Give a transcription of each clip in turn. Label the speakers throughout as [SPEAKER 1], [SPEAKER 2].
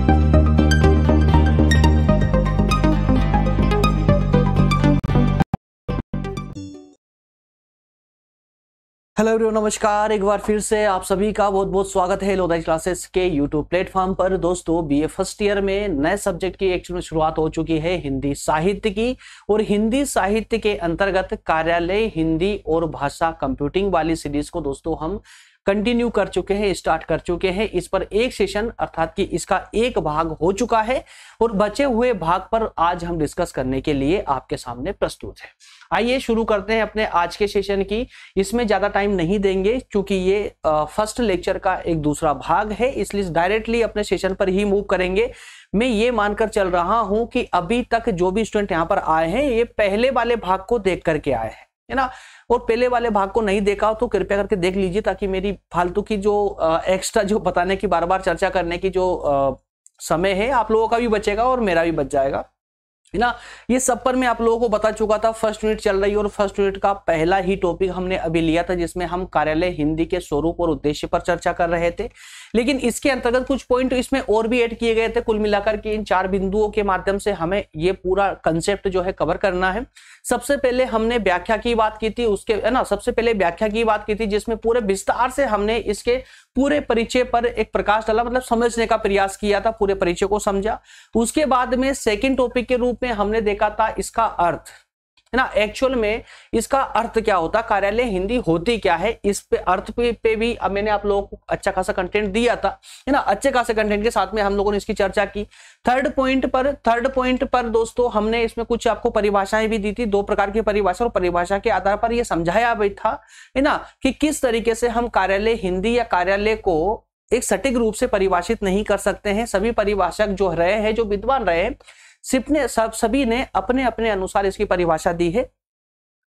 [SPEAKER 1] Hello everyone, नमस्कार। एक बार फिर से आप सभी का बहुत बहुत स्वागत है लोधाई क्लासेस के यूट्यूब प्लेटफॉर्म पर। दोस्तों, बीए फर्स्ट ईयर में नए सब्जेक्ट की एक्चुअली शुरुआत हो चुकी है, हिंदी साहित्य की। और हिंदी साहित्य के अंतर्गत कार्यालय हिंदी और भाषा कंप्यूटिंग वाली सीरीज को दोस्तों हम कंटिन्यू कर चुके हैं, स्टार्ट कर चुके हैं। इस पर एक सेशन अर्थात कि इसका एक भाग हो चुका है और बचे हुए भाग पर आज हम डिस्कस करने के लिए आपके सामने प्रस्तुत है। आइए शुरू करते हैं अपने आज के सेशन की। इसमें ज्यादा टाइम नहीं देंगे क्योंकि ये फर्स्ट लेक्चर का एक दूसरा भाग है, इसलिए डायरेक्टली अपने सेशन पर ही मूव करेंगे। मैं ये मानकर चल रहा हूं कि अभी तक जो भी स्टूडेंट यहाँ पर आए हैं ये पहले वाले भाग को देख करके आए हैं, है ना। और पहले वाले भाग को नहीं देखा हो तो कृपया करके देख लीजिए, ताकि मेरी फालतू की जो एक्स्ट्रा जो बताने की, बार बार चर्चा करने की जो समय है, आप लोगों का भी बचेगा और मेरा भी बच जाएगा, है ना। ये सब पर मैं आप लोगों को बता चुका था। फर्स्ट यूनिट चल रही है और फर्स्ट यूनिट का पहला ही टॉपिक हमने अभी लिया था, जिसमें हम कार्यालय हिंदी के स्वरूप और उद्देश्य पर चर्चा कर रहे थे। लेकिन इसके अंतर्गत कुछ पॉइंट इसमें और भी ऐड किए गए थे। कुल मिलाकर के इन 4 बिंदुओं के माध्यम से हमें ये पूरा कंसेप्ट जो है कवर करना है। सबसे पहले हमने व्याख्या की बात की थी, उसके, है ना, सबसे पहले व्याख्या की बात की थी, जिसमें पूरे विस्तार से हमने इसके पूरे परिचय पर एक प्रकाश डाला, मतलब समझने का प्रयास किया था, पूरे परिचय को समझा। उसके बाद में सेकंड टॉपिक के रूप में हमने देखा था इसका अर्थ, है ना। एक्चुअल में इसका अर्थ क्या होता, कार्यालय हिंदी होती क्या है, इस पे अर्थ पे भी अब मैंने आप लोगों को अच्छा खासा कंटेंट दिया था, है ना। अच्छे खासे कंटेंट के साथ में हम लोगों ने इसकी चर्चा की। थर्ड पॉइंट पर दोस्तों हमने इसमें कुछ आपको परिभाषाएं भी दी थी, 2 प्रकार की परिभाषा, और परिभाषा के आधार पर यह समझाया भी था, है ना, कि किस तरीके से हम कार्यालय हिंदी या कार्यालय को एक सटीक रूप से परिभाषित नहीं कर सकते हैं। सभी परिभाषक जो रहे हैं, जो विद्वान रहे हैं, सभी ने अपने अपने अनुसार इसकी परिभाषा दी है।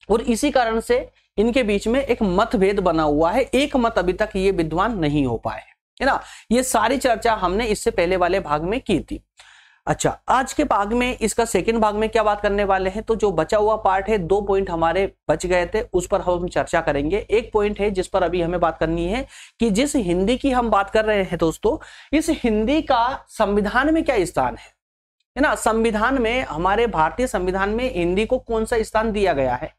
[SPEAKER 1] और इसी कारण से इनके बीच में एक मतभेद बना हुआ है, एक मत अभी तक ये विद्वान नहीं हो पाए, है ना। ये सारी चर्चा हमने इससे पहले वाले भाग में की थी। अच्छा, आज के भाग में, इसका सेकंड भाग में क्या बात करने वाले हैं, तो जो बचा हुआ पार्ट है, 2 पॉइंट हमारे बच गए थे, उस पर हम चर्चा करेंगे। एक पॉइंट है जिस पर अभी हमें बात करनी है कि जिस हिंदी की हम बात कर रहे हैं दोस्तों, इस हिंदी का संविधान में क्या स्थान है ना। संविधान में, हमारे भारतीय संविधान में हिंदी को कौन सा स्थान दिया गया है,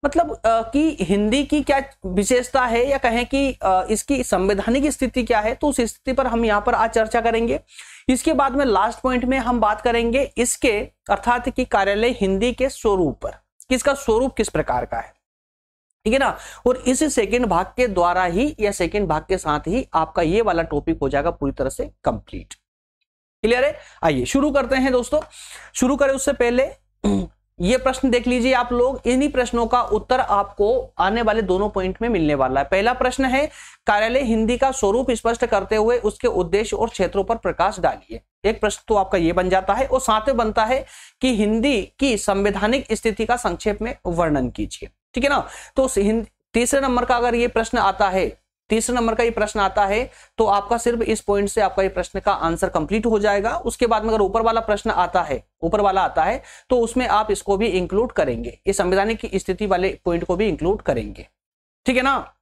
[SPEAKER 1] मतलब कि हिंदी की क्या विशेषता है, या कहें कि इसकी संवैधानिक स्थिति क्या है, तो उस स्थिति पर हम यहाँ पर आज चर्चा करेंगे। इसके बाद में लास्ट पॉइंट में हम बात करेंगे इसके, अर्थात कि कार्यालय हिंदी के स्वरूप पर, किसका स्वरूप किस प्रकार का है, ठीक है ना। और इस सेकंड भाग के द्वारा ही, या सेकंड भाग के साथ ही आपका ये वाला टॉपिक हो जाएगा पूरी तरह से कंप्लीट। क्लियर है। आइए शुरू करते हैं दोस्तों। शुरू करें उससे पहले ये प्रश्न देख लीजिए आप लोग। इन्हीं प्रश्नों का उत्तर आपको आने वाले दोनों पॉइंट में मिलने वाला है। पहला प्रश्न है, कार्यालय हिंदी का स्वरूप स्पष्ट करते हुए उसके उद्देश्य और क्षेत्रों पर प्रकाश डालिए। एक प्रश्न तो आपका ये बन जाता है, और साथ में बनता है कि हिंदी की संवैधानिक स्थिति का संक्षेप में वर्णन कीजिए, ठीक है ना। तो तीसरे नंबर का अगर ये प्रश्न आता है, तीसरे नंबर का ये प्रश्न आता है, तो आपका सिर्फ इस पॉइंट से आपका ये प्रश्न का आंसर कंप्लीट हो जाएगा। उसके बाद में अगर ऊपर वाला प्रश्न आता है, ऊपर वाला आता है, तो उसमें आप इसको भी इंक्लूड करेंगे, इस संवैधानिक स्थिति वाले पॉइंट को भी इंक्लूड करेंगे, ठीक है ना।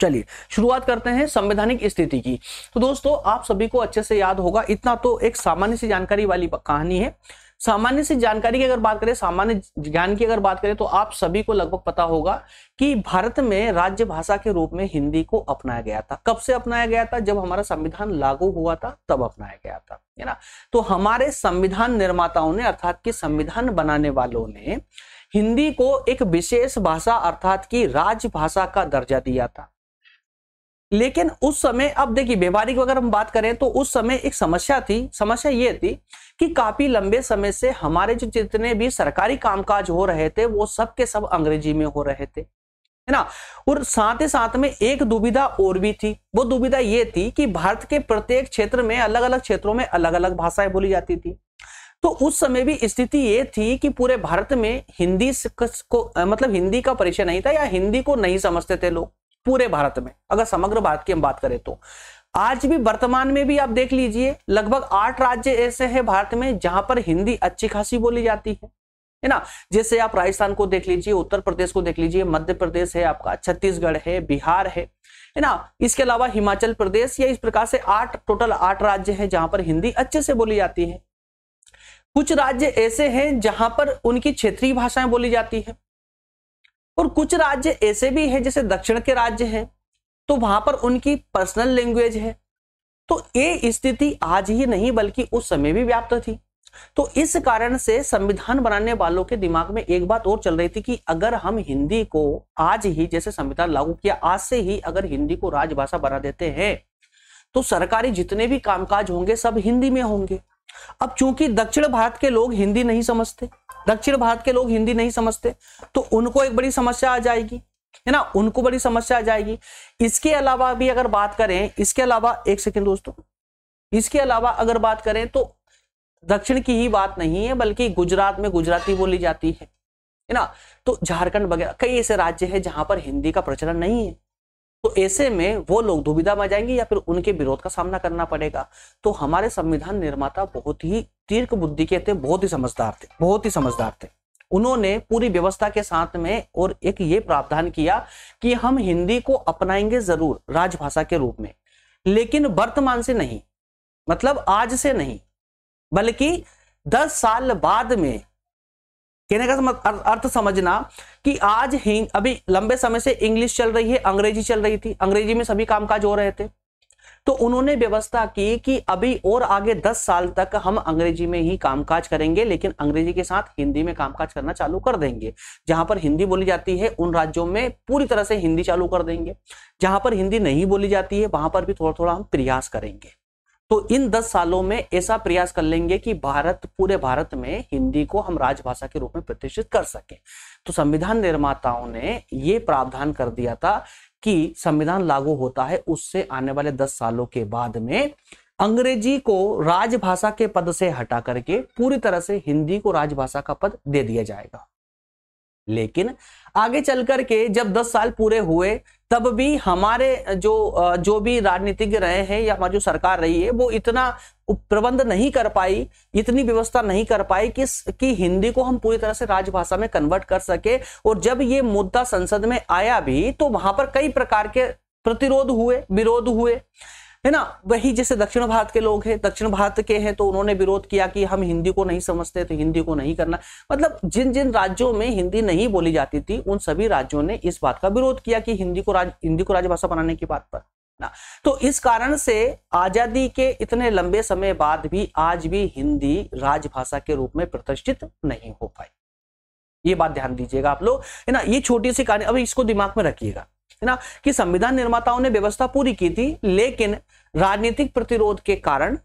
[SPEAKER 1] चलिए शुरुआत करते हैं संवैधानिक स्थिति की। तो दोस्तों, आप सभी को अच्छे से याद होगा, इतना तो एक सामान्य सी जानकारी वाली कहानी है। सामान्य सी जानकारी की अगर बात करें, सामान्य ज्ञान की अगर बात करें, तो आप सभी को लगभग पता होगा कि भारत में राज्य भाषा के रूप में हिंदी को अपनाया गया था। कब से अपनाया गया था, जब हमारा संविधान लागू हुआ था तब अपनाया गया था, है ना। तो हमारे संविधान निर्माताओं ने, अर्थात कि संविधान बनाने वालों ने हिंदी को एक विशेष भाषा, अर्थात कि राजभाषा का दर्जा दिया था। लेकिन उस समय, अब देखिए व्यवहारिक अगर हम बात करें तो उस समय एक समस्या थी। समस्या ये थी कि काफी लंबे समय से हमारे जो जितने भी सरकारी कामकाज हो रहे थे वो सब के सब अंग्रेजी में हो रहे थे, है ना। और साथ ही साथ में एक दुविधा और भी थी। वो दुविधा ये थी कि भारत के प्रत्येक क्षेत्र में, अलग अलग क्षेत्रों में अलग अलग भाषाएं बोली जाती थी। तो उस समय भी स्थिति ये थी कि पूरे भारत में हिंदी को, मतलब हिंदी का परिचय नहीं था, या हिंदी को नहीं समझते थे लोग पूरे भारत में। अगर समग्र भारत की हम बात करें तो आज भी, वर्तमान में भी आप देख लीजिए, लगभग 8 राज्य ऐसे हैं भारत में जहां पर हिंदी अच्छी खासी बोली जाती है ना। जैसे आप राजस्थान को देख लीजिए, उत्तर प्रदेश को देख लीजिए, मध्य प्रदेश है आपका, छत्तीसगढ़ है, बिहार है है ना। इसके अलावा हिमाचल प्रदेश, या इस प्रकार से टोटल 8 राज्य हैं जहां पर हिंदी अच्छे से बोली जाती है। कुछ राज्य ऐसे हैं जहां पर उनकी क्षेत्रीय भाषाएं बोली जाती है, और कुछ राज्य ऐसे भी हैं जैसे दक्षिण के राज्य हैं तो वहां पर उनकी पर्सनल लैंग्वेज है। तो ये स्थिति आज ही नहीं बल्कि उस समय भी व्याप्त थी। तो इस कारण से संविधान बनाने वालों के दिमाग में एक बात और चल रही थी कि अगर हम हिंदी को आज ही, जैसे संविधान लागू किया, आज से ही अगर हिंदी को राजभाषा बना देते हैं तो सरकारी जितने भी कामकाज होंगे सब हिंदी में होंगे। अब चूंकि दक्षिण भारत के लोग हिंदी नहीं समझते, तो उनको एक बड़ी समस्या आ जाएगी, है ना, उनको बड़ी समस्या आ जाएगी। इसके अलावा भी अगर बात करें, इसके अलावा एक सेकंड दोस्तों, इसके अलावा अगर बात करें तो दक्षिण की ही बात नहीं है बल्कि गुजरात में गुजराती बोली जाती है ना। तो झारखंड वगैरह कई ऐसे राज्य हैं जहां पर हिंदी का प्रचलन नहीं है। तो ऐसे में वो लोग दुविधा में जाएंगे या फिर उनके विरोध का सामना करना पड़ेगा। तो हमारे संविधान निर्माता बहुत ही तीव्र बुद्धि के थे, बहुत ही समझदार थे। उन्होंने पूरी व्यवस्था के साथ में और एक ये प्रावधान किया कि हम हिंदी को अपनाएंगे जरूर राजभाषा के रूप में, लेकिन वर्तमान से नहीं, मतलब आज से नहीं, बल्कि 10 साल बाद में। कहने का अर्थ समझना कि आज ही अभी लंबे समय से इंग्लिश चल रही है, अंग्रेजी चल रही थी, अंग्रेजी में सभी कामकाज हो रहे थे। तो उन्होंने व्यवस्था की कि अभी और आगे 10 साल तक हम अंग्रेजी में ही कामकाज करेंगे, लेकिन अंग्रेजी के साथ हिंदी में कामकाज करना चालू कर देंगे। जहां पर हिंदी बोली जाती है उन राज्यों में पूरी तरह से हिंदी चालू कर देंगे, जहां पर हिंदी नहीं बोली जाती है वहां पर भी थोड़ा थोड़ा हम प्रयास करेंगे। तो इन 10 सालों में ऐसा प्रयास कर लेंगे कि पूरे भारत में हिंदी को हम राजभाषा के रूप में प्रतिष्ठित कर सकें। तो संविधान निर्माताओं ने ये प्रावधान कर दिया था कि संविधान लागू होता है उससे आने वाले 10 सालों के बाद में अंग्रेजी को राजभाषा के पद से हटा करके पूरी तरह से हिंदी को राजभाषा का पद दे दिया जाएगा। लेकिन आगे चल करके जब 10 साल पूरे हुए तब भी हमारे जो भी राजनीतिज्ञ रहे हैं या हमारी जो सरकार रही है वो इतना प्रबंध नहीं कर पाई, इतनी व्यवस्था नहीं कर पाई कि हिंदी को हम पूरी तरह से राजभाषा में कन्वर्ट कर सके। और जब ये मुद्दा संसद में आया भी तो वहां पर कई प्रकार के प्रतिरोध हुए, विरोध हुए, है ना। वही जैसे दक्षिण भारत के लोग हैं, दक्षिण भारत के हैं तो उन्होंने विरोध किया कि हम हिंदी को नहीं समझते तो हिंदी को नहीं करना। मतलब जिन जिन राज्यों में हिंदी नहीं बोली जाती थी उन सभी राज्यों ने इस बात का विरोध किया कि हिंदी को राजभाषा बनाने की बात पर ना। तो इस कारण से आजादी के इतने लंबे समय बाद भी आज भी हिंदी राजभाषा के रूप में प्रतिष्ठित नहीं हो पाई। ये बात ध्यान दीजिएगा आप लोग, है ना। ये छोटी सी कहानी, अभी इसको दिमाग में रखिएगा, है ना, कि संविधान निर्माताओं ने व्यवस्था पूरी की थी लेकिन राजनीतिक प्रतिरोध के कारण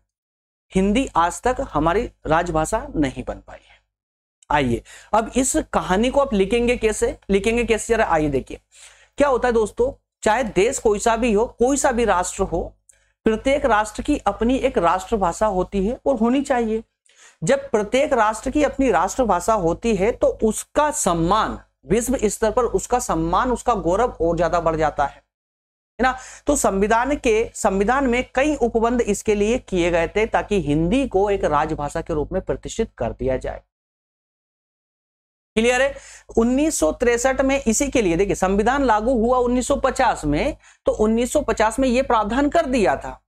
[SPEAKER 1] हिंदी आज तक हमारी राजभाषा नहीं बन पाई है। आइए अब इस कहानी को आप लिखेंगे कैसे जरा आइए देखिए। क्या होता है दोस्तों, चाहे देश कोई सा भी हो, कोई सा भी राष्ट्र हो, प्रत्येक राष्ट्र की अपनी एक राष्ट्रभाषा होती है और होनी चाहिए। जब प्रत्येक राष्ट्र की अपनी राष्ट्रभाषा होती है तो उसका सम्मान, विश्व स्तर पर उसका सम्मान, उसका गौरव और ज्यादा बढ़ जाता है ना। तो संविधान में कई उपबंध इसके लिए किए गए थे ताकि हिंदी को एक राजभाषा के रूप में प्रतिष्ठित कर दिया जाए। क्लियर है। 1963 में इसी के लिए देखिए संविधान लागू हुआ 1950 में, तो 1950 में यह प्रावधान कर दिया था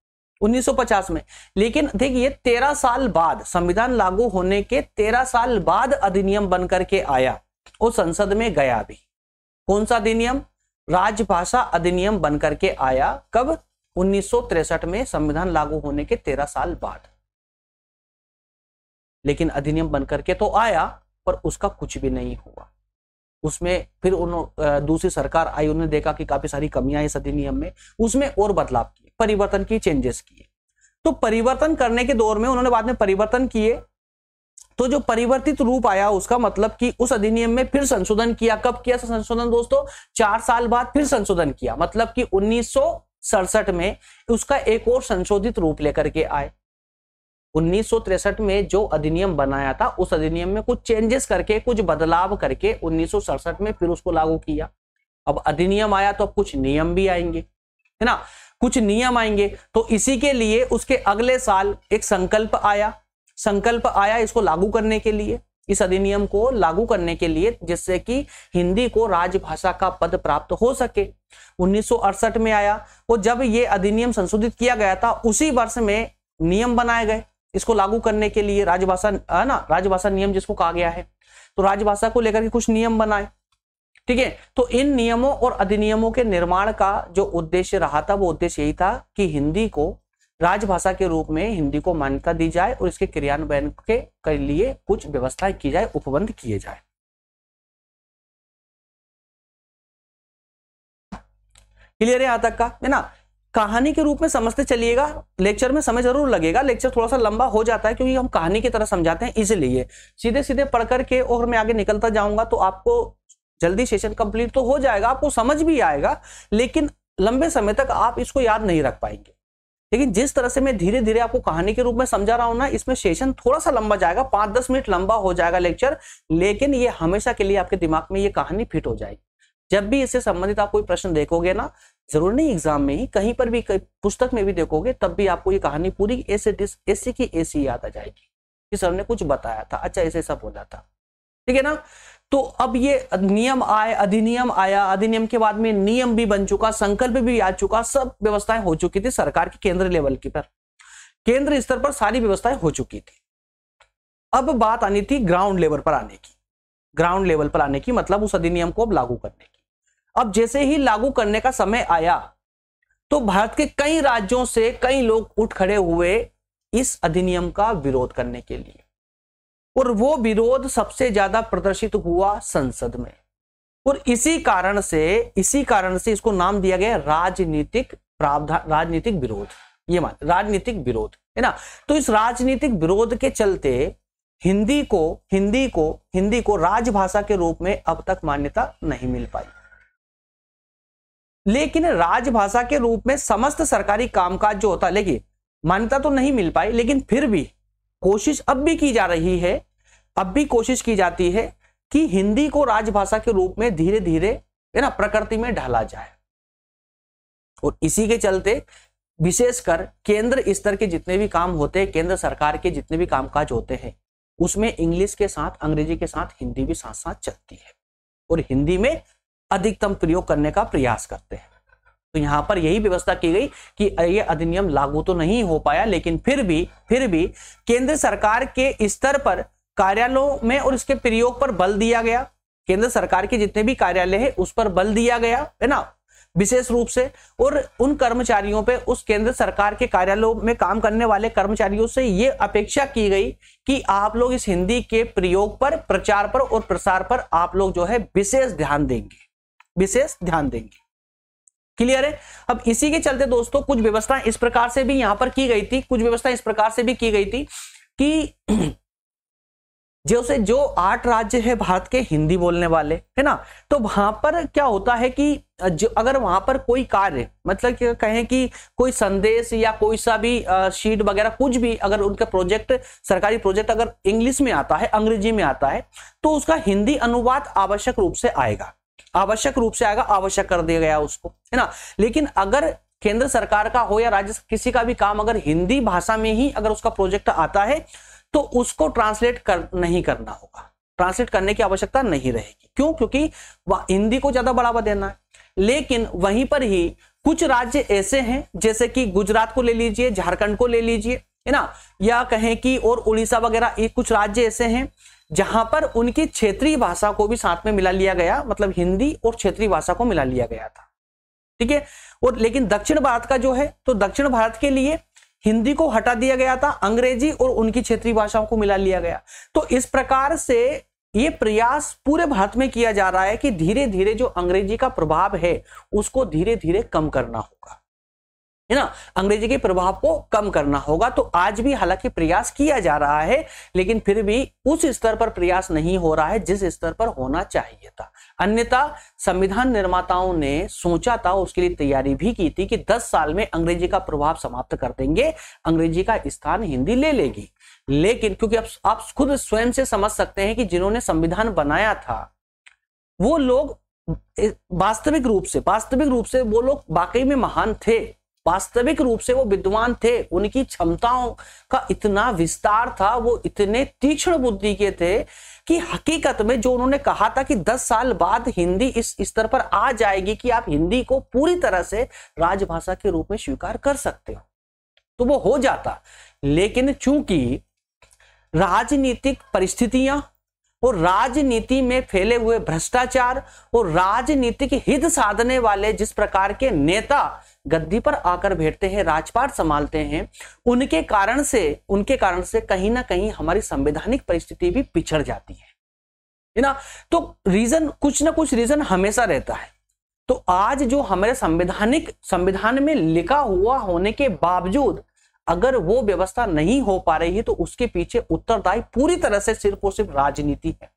[SPEAKER 1] 1950 में। लेकिन देखिए 13 साल बाद, संविधान लागू होने के 13 साल बाद अधिनियम बनकर के आया और संसद में गया भी। कौन सा अधिनियम? राजभाषा अधिनियम बनकर के आया। कब? 1963 में, संविधान लागू होने के 13 साल बाद। लेकिन अधिनियम बनकर के तो आया पर उसका कुछ भी नहीं हुआ। उसमें फिर दूसरी सरकार आई, उन्होंने देखा कि काफी सारी कमियां इस अधिनियम में, उसमें और बदलाव किए, परिवर्तन किए, चेंजेस किए। तो परिवर्तन करने के दौर में उन्होंने बाद में परिवर्तन किए, तो जो परिवर्तित रूप आया उसका मतलब कि उस अधिनियम में फिर संशोधन किया। कब किया संशोधन दोस्तों? 4 साल बाद फिर संशोधन किया, मतलब कि 1967 में उसका एक और संशोधित रूप लेकर के आए। 1963 में जो अधिनियम बनाया था उस अधिनियम में कुछ चेंजेस करके, कुछ बदलाव करके 1967 में फिर उसको लागू किया। अब अधिनियम आया तो अब कुछ नियम भी आएंगे, है ना, कुछ नियम आएंगे। तो इसी के लिए उसके अगले साल एक संकल्प आया इसको लागू करने के लिए, इस अधिनियम को लागू करने के लिए, जिससे कि हिंदी को राजभाषा का पद प्राप्त हो सके। 1968 में आया और जब ये अधिनियम संशोधित किया गया था उसी वर्ष में नियम बनाए गए इसको लागू करने के लिए, राजभाषा है ना, राजभाषा नियम जिसको कहा गया है। तो राजभाषा को लेकर के कुछ नियम बनाए, ठीक है। तो इन नियमों और अधिनियमों के निर्माण का जो उद्देश्य रहा था वो उद्देश्य यही था कि हिंदी को राजभाषा के रूप में हिंदी को मान्यता दी जाए और इसके क्रियान्वयन के लिए कुछ व्यवस्थाएं की जाए, उपबंध किए जाए। क्लियर है यहां तक का, है ना। कहानी के रूप में समझते चलिएगा, लेक्चर में समय जरूर लगेगा, लेक्चर थोड़ा सा लंबा हो जाता है क्योंकि हम कहानी की तरह समझाते हैं, इसलिए सीधे सीधे पढ़ करके और मैं आगे निकलता जाऊंगा तो आपको जल्दी सेशन कंप्लीट तो हो जाएगा, आपको समझ भी आएगा, लेकिन लंबे समय तक आप इसको याद नहीं रख पाएंगे। लेकिन जिस तरह से मैं धीरे धीरे आपको कहानी के रूप में समझा रहा हूं ना, इसमें सेशन थोड़ा सा लंबा जाएगा, 5-10 मिनट लंबा हो जाएगा लेक्चर, लेकिन ये हमेशा के लिए आपके दिमाग में ये कहानी फिट हो जाएगी। जब भी इससे संबंधित आप कोई प्रश्न देखोगे ना, जरूर नहीं एग्जाम में ही, कहीं पर भी पुस्तक में भी देखोगे, तब भी आपको ये कहानी पूरी ऐसे की ऐसी याद आ जाएगी कि सर ने कुछ बताया था, अच्छा ऐसे सब बोला था, ठीक है ना। तो अब ये नियम आए, अधिनियम आया, अधिनियम के बाद में नियम भी बन चुका, संकल्प भी आ चुका, सब व्यवस्थाएं हो चुकी थी सरकार के केंद्र लेवल की पर, केंद्र स्तर पर सारी व्यवस्थाएं हो चुकी थी। अब बात आनी थी ग्राउंड लेवल पर आने की, ग्राउंड लेवल पर आने की मतलब उस अधिनियम को अब लागू करने की। अब जैसे ही लागू करने का समय आया तो भारत के कई राज्यों से कई लोग उठ खड़े हुए इस अधिनियम का विरोध करने के लिए, और वो विरोध सबसे ज्यादा प्रदर्शित हुआ संसद में, और इसी कारण से इसको नाम दिया गया राजनीतिक प्रावधान, राजनीतिक विरोध, ये मान राजनीतिक विरोध, है ना। तो इस राजनीतिक विरोध के चलते हिंदी को राजभाषा के रूप में अब तक मान्यता नहीं मिल पाई। लेकिन राजभाषा के रूप में समस्त सरकारी कामकाज जो होता है, लेकिन मान्यता तो नहीं मिल पाई, लेकिन फिर भी कोशिश अब भी की जा रही है, अब भी कोशिश की जाती है कि हिंदी को राजभाषा के रूप में धीरे धीरे, है ना, प्रकृति में ढाला जाए। और इसी के चलते विशेषकर केंद्र स्तर के जितने भी काम होते हैं, केंद्र सरकार के जितने भी कामकाज होते हैं, उसमें इंग्लिश के साथ, अंग्रेजी के साथ हिंदी भी साथ साथ चलती है, और हिंदी में अधिकतम प्रयोग करने का प्रयास करते हैं। तो यहां पर यही व्यवस्था की गई कि यह अधिनियम लागू तो नहीं हो पाया, लेकिन फिर भी केंद्र सरकार के स्तर पर कार्यालयों में और इसके प्रयोग पर बल दिया गया। केंद्र सरकार के जितने भी कार्यालय है उस पर बल दिया गया, है ना, विशेष रूप से। और उन कर्मचारियों पे, उस केंद्र सरकार के कार्यालयों में काम करने वाले कर्मचारियों से ये अपेक्षा की गई कि आप लोग इस हिंदी के प्रयोग पर, प्रचार पर और प्रसार पर आप लोग जो है विशेष ध्यान देंगे। क्लियर है। अब इसी के चलते दोस्तों कुछ व्यवस्थाएं इस प्रकार से भी यहां पर की गई थी, कुछ व्यवस्थाएं इस प्रकार से भी की गई थी कि जो 8 राज्य है भारत के हिंदी बोलने वाले, है ना, तो वहां पर क्या होता है कि जो अगर वहां पर कोई कार्य, मतलब कि कहें कि कोई संदेश या कोई सा भी शीट वगैरह कुछ भी, अगर उनका प्रोजेक्ट, सरकारी प्रोजेक्ट अगर इंग्लिश में आता है, अंग्रेजी में आता है, तो उसका हिंदी अनुवाद आवश्यक रूप से आएगा, आवश्यक कर दिया गया उसको, है ना। लेकिन अगर केंद्र सरकार का हो या राज्य किसी का भी काम अगर हिंदी भाषा में ही अगर उसका प्रोजेक्ट आता है तो उसको ट्रांसलेट नहीं करना होगा, ट्रांसलेट करने की आवश्यकता नहीं रहेगी। क्यों? क्योंकि वह हिंदी को ज्यादा बढ़ावा देना है। लेकिन वहीं पर ही कुछ राज्य ऐसे हैं, जैसे कि गुजरात को ले लीजिए, झारखंड को ले लीजिए, है ना, या कहें कि और उड़ीसा वगैरह, ये कुछ राज्य ऐसे हैं जहां पर उनकी क्षेत्रीय भाषा को भी साथ में मिला लिया गया, मतलब हिंदी और क्षेत्रीय भाषा को मिला लिया गया था, ठीक है। और लेकिन दक्षिण भारत का जो है, तो दक्षिण भारत के लिए हिंदी को हटा दिया गया था, अंग्रेजी और उनकी क्षेत्रीय भाषाओं को मिला लिया गया। तो इस प्रकार से ये प्रयास पूरे भारत में किया जा रहा है कि धीरे धीरे जो अंग्रेजी का प्रभाव है उसको धीरे धीरे कम करना होगा, है ना, अंग्रेजी के प्रभाव को कम करना होगा। तो आज भी हालांकि प्रयास किया जा रहा है, लेकिन फिर भी उस स्तर पर प्रयास नहीं हो रहा है जिस स्तर पर होना चाहिए था। अन्यथा संविधान निर्माताओं ने सोचा था, उसके लिए तैयारी भी की थी कि 10 साल में अंग्रेजी का प्रभाव समाप्त कर देंगे, अंग्रेजी का स्थान हिंदी ले लेगी। लेकिन क्योंकि आप खुद स्वयं से समझ सकते हैं कि जिन्होंने संविधान बनाया था वो लोग वास्तविक रूप से वो लोग वाकई में महान थे, वास्तविक रूप से वो विद्वान थे, उनकी क्षमताओं का इतना विस्तार था, वो इतने तीक्ष्ण बुद्धि के थे कि हकीकत में जो उन्होंने कहा था कि 10 साल बाद हिंदी इस स्तर पर आ जाएगी कि आप हिंदी को पूरी तरह से राजभाषा के रूप में स्वीकार कर सकते हो, तो वो हो जाता। लेकिन चूंकि राजनीतिक परिस्थितियां और राजनीति में फैले हुए भ्रष्टाचार और राजनीतिक हित साधने वाले जिस प्रकार के नेता गद्दी पर आकर बैठते हैं, राजपाट संभालते हैं, उनके कारण से कहीं ना कहीं हमारी संवैधानिक परिस्थिति भी पिछड़ जाती है ना। तो रीजन, कुछ ना कुछ रीजन हमेशा रहता है। तो आज जो हमारे संविधान में लिखा हुआ होने के बावजूद अगर वो व्यवस्था नहीं हो पा रही है तो उसके पीछे उत्तरदायी पूरी तरह से सिर्फ और सिर्फ राजनीति है।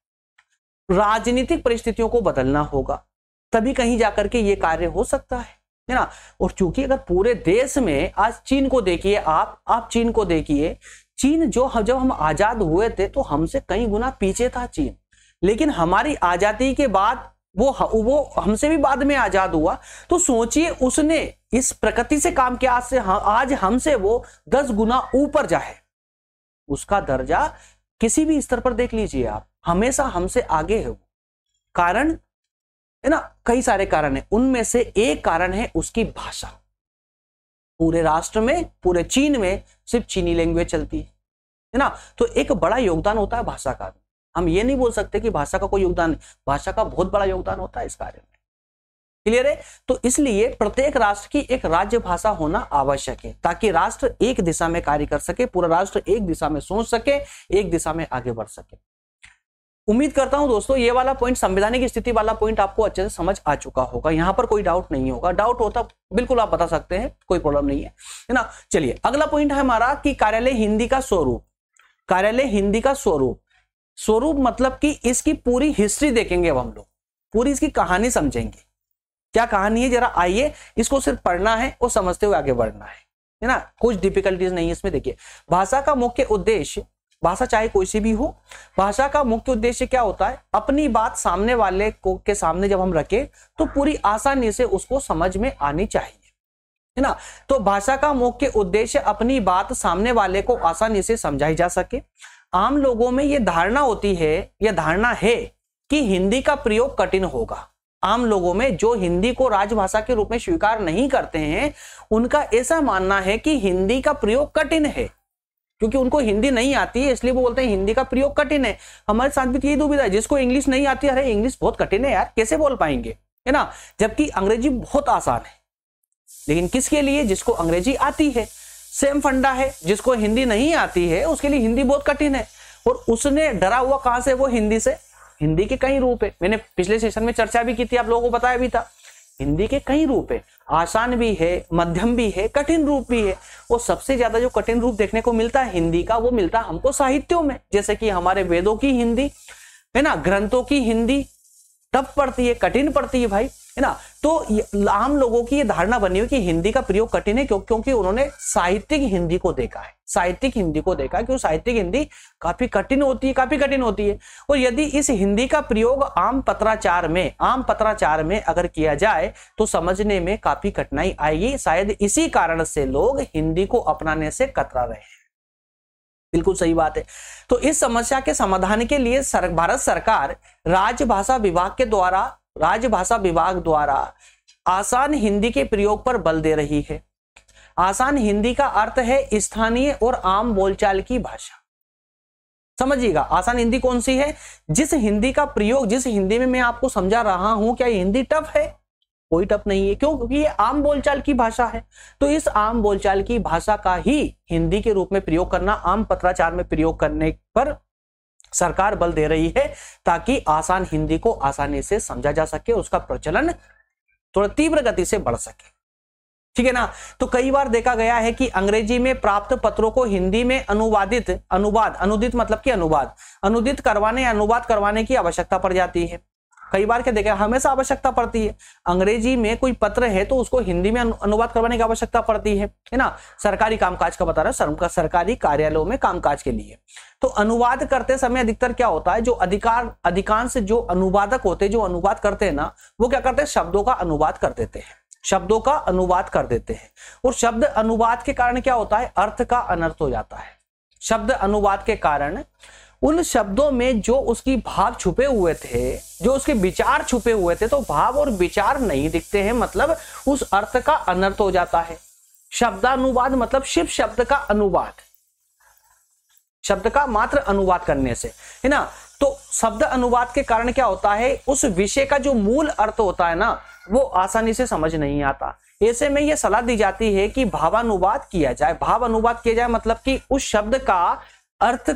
[SPEAKER 1] राजनीतिक परिस्थितियों को बदलना होगा, तभी कहीं जाकर के ये कार्य हो सकता है ना। और चूंकि अगर पूरे देश में आज चीन को देखिए, आप चीन को देखिए, चीन जब हम आजाद हुए थे तो हमसे कई गुना पीछे था चीन, लेकिन हमारी आजादी के बाद वो हमसे भी बाद में आजाद हुआ। तो सोचिए उसने इस प्रकृति से काम किया, आज हमसे वो 10 गुना ऊपर जाए। उसका दर्जा किसी भी स्तर पर देख लीजिए आप, हमेशा हमसे आगे है वो। कारण है ना, कई सारे कारण है, उनमें से एक कारण है उसकी भाषा। पूरे राष्ट्र में, पूरे चीन में सिर्फ चीनी लैंग्वेज चलती है ना। तो एक बड़ा योगदान होता है भाषा का। हम ये नहीं बोल सकते कि भाषा का कोई योगदान नहीं, भाषा का बहुत बड़ा योगदान होता है इस कार्य में। क्लियर है। तो इसलिए प्रत्येक राष्ट्र की एक राज्य भाषा होना आवश्यक है, ताकि राष्ट्र एक दिशा में कार्य कर सके, पूरा राष्ट्र एक दिशा में सोच सके, एक दिशा में आगे बढ़ सके। उम्मीद करता हूं दोस्तों ये वाला पॉइंट, संवैधानिक स्थिति वाला पॉइंट आपको अच्छे से समझ आ चुका होगा। यहां पर कोई डाउट नहीं होगा, डाउट होता बिल्कुल आप बता सकते हैं, कोई प्रॉब्लम नहीं है ना। चलिए अगला पॉइंट है हमारा कि कार्यालय हिंदी का स्वरूप। कार्यालय हिंदी का स्वरूप मतलब कि इसकी पूरी हिस्ट्री देखेंगे अब हम लोग, पूरी इसकी कहानी समझेंगे। क्या कहानी है जरा आइए, इसको सिर्फ पढ़ना है और समझते हुए आगे बढ़ना है ना। कुछ डिफिकल्टीज नहीं है इसमें। देखिए भाषा का मुख्य उद्देश्य, भाषा चाहे कोई सी भी हो, भाषा का मुख्य उद्देश्य क्या होता है, अपनी बात सामने वाले को के सामने जब हम रखें तो पूरी आसानी से उसको समझ में आनी चाहिए, है ना। तो भाषा का मुख्य उद्देश्य अपनी बात सामने वाले को आसानी से समझाई जा सके। आम लोगों में यह धारणा होती है, यह धारणा है कि हिंदी का प्रयोग कठिन होगा। आम लोगों में जो हिंदी को राजभाषा के रूप में स्वीकार नहीं करते हैं, उनका ऐसा मानना है कि हिंदी का प्रयोग कठिन है, क्योंकि उनको हिंदी नहीं आती है इसलिए वो बोलते हैं हिंदी का प्रयोग कठिन है। हमारे साथ भी यही दुविधा है, जिसको इंग्लिश नहीं आती है, अरे इंग्लिश बहुत कठिन है यार, कैसे बोल पाएंगे, है ना। जबकि अंग्रेजी बहुत आसान है, लेकिन किसके लिए, जिसको अंग्रेजी आती है। सेम फंडा है, जिसको हिंदी नहीं आती है उसके लिए हिंदी बहुत कठिन है। और उसने डरा हुआ कहां से, वो हिंदी से। हिंदी के कई रूप है, मैंने पिछले सेशन में चर्चा भी की थी, आप लोगों को बताया भी था। हिंदी के कई रूप है, आसान भी है, मध्यम भी है, कठिन रूप भी है। और सबसे ज्यादा जो कठिन रूप देखने को मिलता है हिंदी का, वो मिलता है हमको साहित्यों में, जैसे कि हमारे वेदों की हिंदी, है ना, ग्रंथों की हिंदी टफ पड़ती है, कठिन पड़ती है भाई, है ना। तो आम लोगों की ये धारणा बनी हुई कि हिंदी का प्रयोग कठिन है, क्योंकि उन्होंने साहित्यिक हिंदी को देखा है, साहित्यिक हिंदी को देखा कि साहित्यिक हिंदी काफी कठिन होती है। और यदि इस हिंदी का प्रयोग आम पत्राचार में अगर किया जाए तो समझने में काफी कठिनाई आएगी। शायद इसी कारण से लोग हिंदी को अपनाने से कतरा रहे हैं। बिल्कुल सही बात है। तो इस समस्या के समाधान के लिए भारत सरकार राजभाषा विभाग द्वारा आसान हिंदी के प्रयोग पर बल दे रही है। आसान हिंदी का अर्थ है स्थानीय और आम बोलचाल की भाषा। समझिएगा, आसान हिंदी कौन सी है, जिस हिंदी का प्रयोग, जिस हिंदी में मैं आपको समझा रहा हूं, क्या ये हिंदी टफ है, कोई टफ नहीं है। क्यों, क्योंकि ये आम बोलचाल की भाषा है। तो इस आम बोलचाल की भाषा का ही हिंदी के रूप में प्रयोग करना, आम पत्राचार में प्रयोग करने पर सरकार बल दे रही है, ताकि आसान हिंदी को आसानी से समझा जा सके, उसका प्रचलन थोड़ा तीव्र गति से बढ़ सके, ठीक है ना। तो कई बार देखा गया है कि अंग्रेजी में प्राप्त पत्रों को हिंदी में अनुदित मतलब कि अनुदित करवाने या अनुवाद करवाने की आवश्यकता पड़ जाती है। कई बार क्या देखा, हमेशा आवश्यकता पड़ती है। अंग्रेजी में कोई पत्र है तो उसको हिंदी में अनुवाद करवाने की आवश्यकता पड़ती है ना। सरकारी कामकाज का बता रहा हूं, सरकारी कार्यालयों में कामकाज के लिए। तो अनुवाद करते समय अधिकतर क्या होता है, जो अधिकांश जो अनुवादक होते हैं, जो अनुवाद करते हैं ना, वो क्या करते हैं, शब्दों का अनुवाद कर देते हैं। शब्दों का अनुवाद कर देते हैं। और शब्द अनुवाद के कारण क्या होता है, अर्थ का अनर्थ हो जाता है। शब्द अनुवाद के कारण उन शब्दों में जो उसकी भाव छुपे हुए थे, जो उसके विचार छुपे हुए थे, तो भाव और विचार नहीं दिखते हैं, मतलब उस अर्थ का अनर्थ हो जाता है। शब्दानुवाद मतलब सिर्फ शब्द का अनुवाद, शब्द का मात्र अनुवाद करने से, है ना। तो शब्द अनुवाद के कारण क्या होता है, उस विषय का जो मूल अर्थ होता है ना, वो आसानी से समझ नहीं आता। ऐसे में यह सलाह दी जाती है कि भावानुवाद किया जाए। भाव अनुवाद किया जाए मतलब कि उस शब्द का अर्थ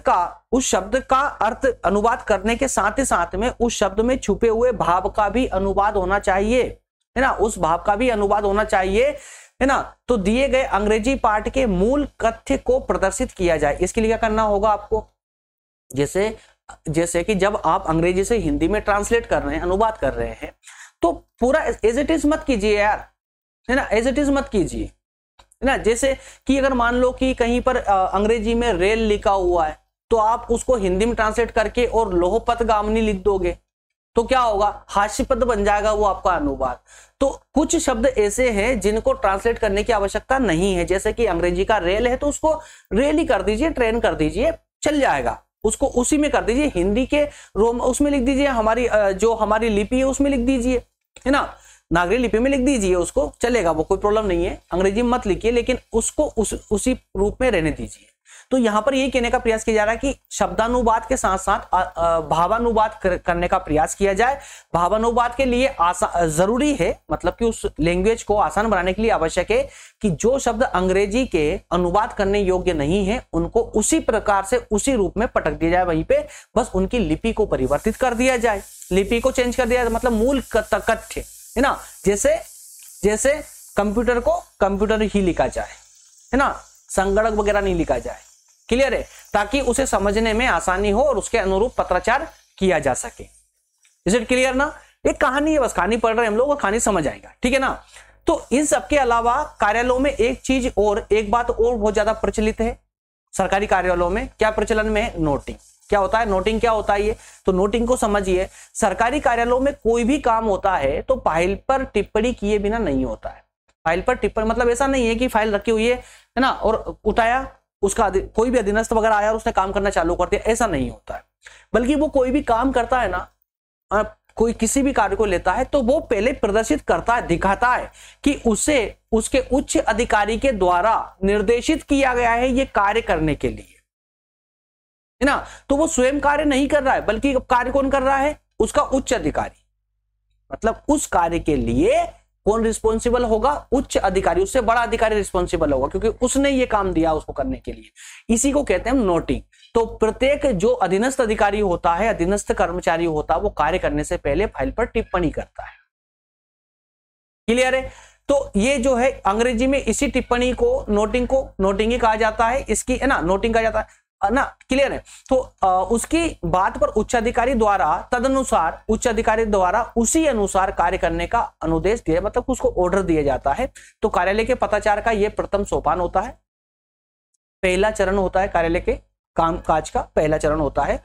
[SPEAKER 1] अनुवाद करने के साथ ही साथ में उस शब्द में छुपे हुए भाव का भी अनुवाद होना चाहिए, है ना। उस भाव का भी अनुवाद होना चाहिए, है ना। तो दिए गए अंग्रेजी पाठ के मूल तथ्य को प्रदर्शित किया जाए। इसके लिए क्या करना होगा आपको, जैसे कि जब आप अंग्रेजी से हिंदी में ट्रांसलेट कर रहे हैं, अनुवाद कर रहे हैं, तो पूरा एज इट इज मत कीजिए यार, है ना, एज इट इज मत कीजिए, है ना। जैसे कि अगर मान लो कि कहीं पर अंग्रेजी में रेल लिखा हुआ है, तो आप उसको हिंदी में ट्रांसलेट करके और लोहपथगामिनी लिख दोगे, तो क्या होगा, हास्यपद बन जाएगा वो आपका अनुवाद। तो कुछ शब्द ऐसे हैं जिनको ट्रांसलेट करने की आवश्यकता नहीं है। जैसे कि अंग्रेजी का रेल है, तो उसको रेल ही कर दीजिए, ट्रेन कर दीजिए, चल जाएगा, उसको उसी में कर दीजिए। हिंदी के रोम उसमें लिख दीजिए, हमारी जो हमारी लिपि है उसमें लिख दीजिए, है ना, नागरी लिपि में लिख दीजिए, उसको चलेगा, वो कोई प्रॉब्लम नहीं है। अंग्रेजी में मत लिखिए, लेकिन उसको उसी रूप में रहने दीजिए। तो यहां पर यही कहने का प्रयास किया जा रहा है कि शब्दानुवाद के साथ साथ भावानुवाद करने का प्रयास किया जाए। भावानुवाद के लिए जरूरी है, मतलब कि उस लैंग्वेज को आसान बनाने के लिए आवश्यक है कि जो शब्द अंग्रेजी के अनुवाद करने योग्य नहीं है, उनको उसी प्रकार से उसी रूप में पटक दिया जाए, वहीं पे बस उनकी लिपि को परिवर्तित कर दिया जाए, लिपि को चेंज कर दिया जाए, मतलब मूल तथ्य, है ना। जैसे कंप्यूटर को कंप्यूटर ही लिखा जाए, है ना, संगणक वगैरह नहीं लिखा जाए। क्लियर है, ताकि उसे समझने में आसानी हो और उसके अनुरूप पत्राचार किया जा सके। इज इट क्लियर ना। एक कहानी है, बस कहानी पढ़ रहे हैं हम लोग और कहानी समझ आएगा, ठीक है ना। तो इन सब के अलावा कार्यालयों में एक बात और बहुत ज्यादा प्रचलित है। सरकारी कार्यालयों में क्या प्रचलन में है, नोटिंग। क्या होता है नोटिंग, क्या होता है ये, तो नोटिंग को समझिए। सरकारी कार्यालयों में कोई भी काम होता है तो फाइल पर टिप्पणी किए बिना नहीं होता है। फाइल पर टिप्पणी मतलब ऐसा नहीं है कि फाइल रखी हुई है ना, और उठाया, उसका कोई भी अधीनस्थ वगैरह आया और उसने काम करना चालू कर दिया, ऐसा नहीं होता है। बल्कि वो कोई भी काम करता है ना, कोई किसी भी कार्य को लेता है, तो वो पहले प्रदर्शित करता है, दिखाता है कि उसे उसके उच्च अधिकारी के द्वारा निर्देशित किया गया है ये कार्य करने के लिए, है ना। तो वो स्वयं कार्य नहीं कर रहा है, बल्कि कार्य कौन कर रहा है, उसका उच्च अधिकारी। मतलब उस कार्य के लिए कौन रिस्पॉन्सिबल होगा, उच्च अधिकारी, उससे बड़ा अधिकारी रिस्पॉन्सिबल होगा, क्योंकि उसने ये काम दिया उसको करने के लिए। इसी को कहते हैं नोटिंग। तो प्रत्येक जो अधीनस्थ अधिकारी होता है, अधीनस्थ कर्मचारी होता है, वो कार्य करने से पहले फाइल पर टिप्पणी करता है। क्लियर है। तो ये जो है अंग्रेजी में इसी टिप्पणी को, नोटिंग ही कहा जाता है, इसकी, है ना, नोटिंग कहा जाता है ना। क्लियर है। तो उसकी बात पर उच्चाधिकारी द्वारा तदनुसार उच्च अधिकारी द्वारा उसी अनुसार कार्य करने का अनुदेश दिया, मतलब उसको ऑर्डर दिया जाता है। तो कार्यालय के पत्राचार का यह प्रथम सोपान होता है, पहला चरण होता है। कार्यालय के कामकाज का पहला चरण होता है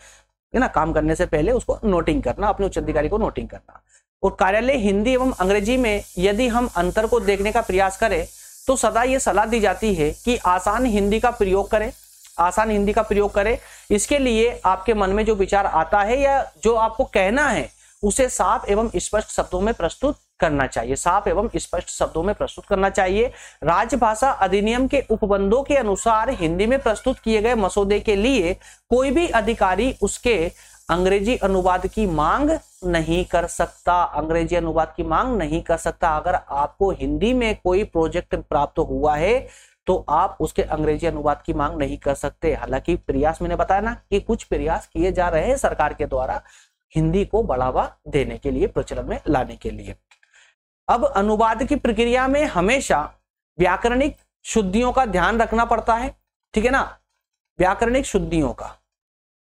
[SPEAKER 1] ना, काम करने से पहले उसको नोटिंग करना, अपने उच्च अधिकारी को नोटिंग करना। और कार्यालय हिंदी एवं अंग्रेजी में यदि हम अंतर को देखने का प्रयास करें, तो सदा यह सलाह दी जाती है कि आसान हिंदी का प्रयोग करें, आसान हिंदी का प्रयोग करें। इसके लिए आपके मन में जो विचार आता है या जो आपको कहना है, उसे साफ एवं स्पष्ट शब्दों में प्रस्तुत करना चाहिए, साफ एवं स्पष्ट शब्दों में प्रस्तुत करना चाहिए। राजभाषा अधिनियम के उपबंधों के अनुसार हिंदी में प्रस्तुत किए गए मसौदे के लिए कोई भी अधिकारी उसके अंग्रेजी अनुवाद की मांग नहीं कर सकता, अंग्रेजी अनुवाद की मांग नहीं कर सकता। अगर आपको हिंदी में कोई प्रोजेक्ट प्राप्त हुआ है, तो आप उसके अंग्रेजी अनुवाद की मांग नहीं कर सकते। हालांकि प्रयास, मैंने बताया ना कि कुछ प्रयास किए जा रहे हैं सरकार के द्वारा हिंदी को बढ़ावा देने के लिए, प्रचलन में लाने के लिए। अब अनुवाद की प्रक्रिया में हमेशा व्याकरणिक शुद्धियों का ध्यान रखना पड़ता है, ठीक है ना। व्याकरणिक शुद्धियों का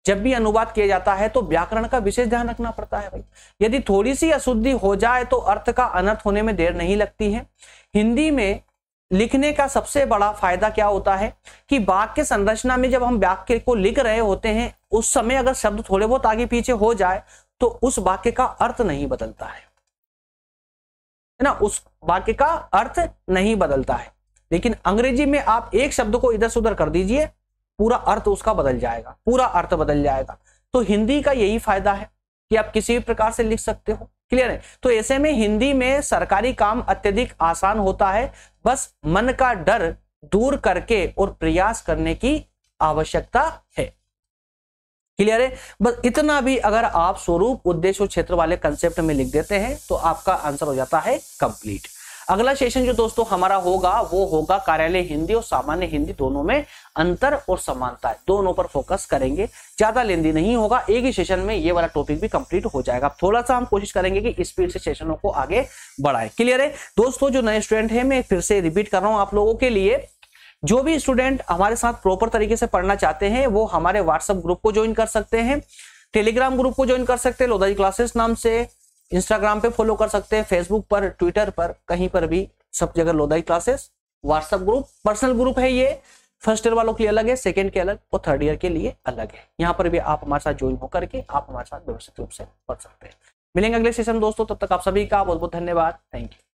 [SPEAKER 1] जब भी अनुवाद किया जाता है तो व्याकरण का विशेष ध्यान रखना पड़ता है भाई। यदि थोड़ी सी अशुद्धि हो जाए तो अर्थ का अनर्थ होने में देर नहीं लगती है। हिंदी में लिखने का सबसे बड़ा फायदा क्या होता है कि वाक्य संरचना में जब हम वाक्य को लिख रहे होते हैं, उस समय अगर शब्द थोड़े बहुत आगे पीछे हो जाए तो उस वाक्य का अर्थ नहीं बदलता है। है ना, उस वाक्य का अर्थ नहीं बदलता है। लेकिन अंग्रेजी में आप एक शब्द को इधर से उधर कर दीजिए, पूरा अर्थ उसका बदल जाएगा, पूरा अर्थ बदल जाएगा। तो हिंदी का यही फायदा है कि आप किसी भी प्रकार से लिख सकते हो। क्लियर है? तो ऐसे में हिंदी में सरकारी काम अत्यधिक आसान होता है, बस मन का डर दूर करके और प्रयास करने की आवश्यकता है। क्लियर है? बस इतना भी अगर आप स्वरूप, उद्देश्य और क्षेत्र वाले कंसेप्ट में लिख देते हैं तो आपका आंसर हो जाता है कंप्लीट। अगला सेशन जो दोस्तों हमारा होगा वो होगा कार्यालय हिंदी और सामान्य हिंदी, दोनों में अंतर और समानता, दोनों पर फोकस करेंगे। ज्यादा लेंदी नहीं होगा, एक ही सेशन में ये वाला टॉपिक भी कंप्लीट हो जाएगा। थोड़ा सा हम कोशिश करेंगे कि स्पीड से सेशनों को आगे बढ़ाएं। क्लियर है दोस्तों? जो नए स्टूडेंट है, मैं फिर से रिपीट कर रहा हूं आप लोगों के लिए, जो भी स्टूडेंट हमारे साथ प्रॉपर तरीके से पढ़ना चाहते हैं वो हमारे व्हाट्सएप ग्रुप को ज्वाइन कर सकते हैं, टेलीग्राम ग्रुप को ज्वाइन कर सकते हैं लोधाजी क्लासेस नाम से, इंस्टाग्राम पे फॉलो कर सकते हैं, फेसबुक पर, ट्विटर पर, कहीं पर भी सब जगह लोधाजी classes. WhatsApp group personal group है, ये फर्स्ट ईयर वालों के लिए अलग है, सेकेंड के अलग और थर्ड ईयर के लिए अलग है। यहाँ पर भी आप हमारे साथ ज्वाइन होकर के आप हमारे साथ व्यवस्थित रूप से पढ़ सकते हैं। मिलेंगे अगले सेशन दोस्तों, तब तक आप सभी का बहुत बहुत धन्यवाद। Thank you.